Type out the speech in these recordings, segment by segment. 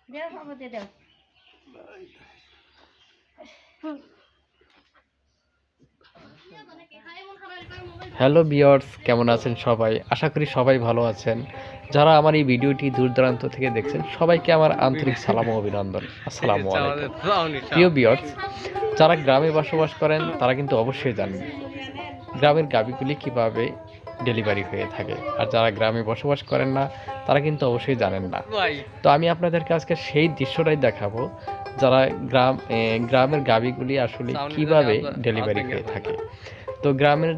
Hello viewers, কেমন আছেন সবাই? আশা করি সবাই ভালো আছেন। যারা আমার এই ভিডিওটি দূর দূরান্ত থেকে দেখছেন সবাইকে আমার আন্তরিক সালাম ও অভিনন্দন। আসসালামু আলাইকুম। প্রিয় ভিউয়ার্স, যারা গ্রামে বসবাস করেন তারা কিন্তু অবশ্যই জানেন গ্রামের গাভীগুলি কিভাবে ডেলিভারি হয়ে থাকে, আর যারা গ্রামে বসবাস করেন না তারা কিন্তু অবশ্যই জানেন না। তো আমি আপনাদেরকে আজকে সেই দৃশ্যটাই দেখাবো যারা গ্রামের গাভীগুলি আসলে কিভাবে ডেলিভারি হয়ে থাকে। তো গ্রামের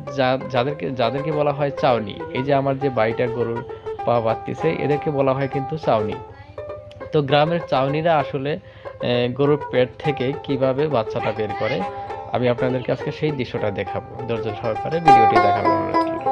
যাদেরকে বলা হয় চাউনি, এই যে আমার যে বাড়িটা গরুর পা বাঁধতেছে এদেরকে বলা হয় কিন্তু চাউনি। তো গ্রামের চাউনিরা আসলে গরুর পেট থেকে কিভাবে বাচ্চাটা বের করে আমি আপনাদেরকে আজকে সেই দৃশ্যটা দেখাবো। ধৈর্য সহকারে ভিডিওটি দেখাবো অনুরোধ করলাম।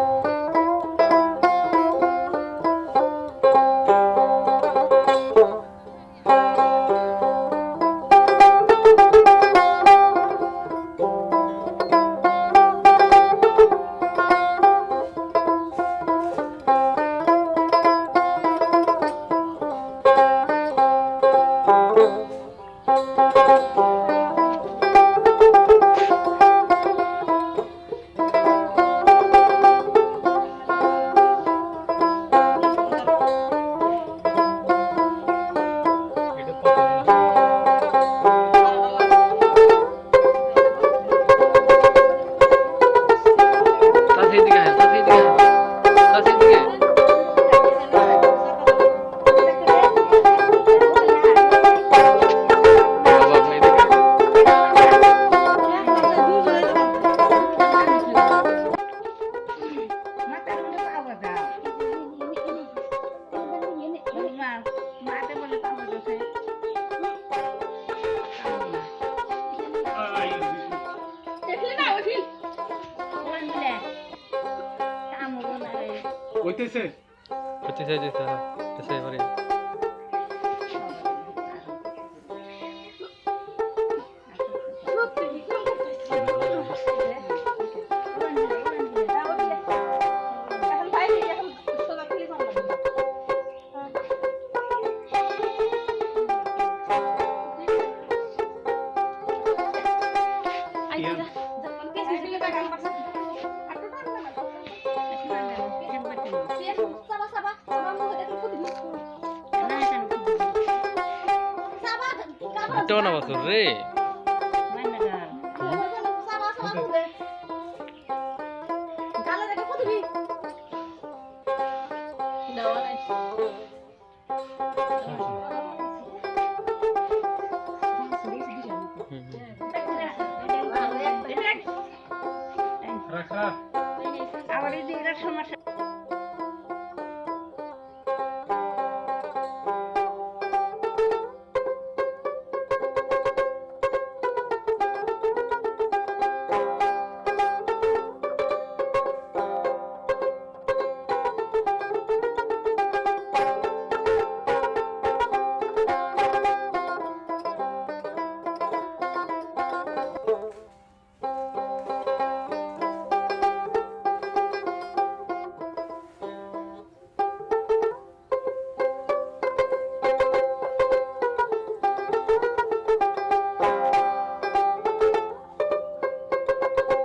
হইতেছে হইতেছে যেতে হইতেছে এবারে Ito na basura eh.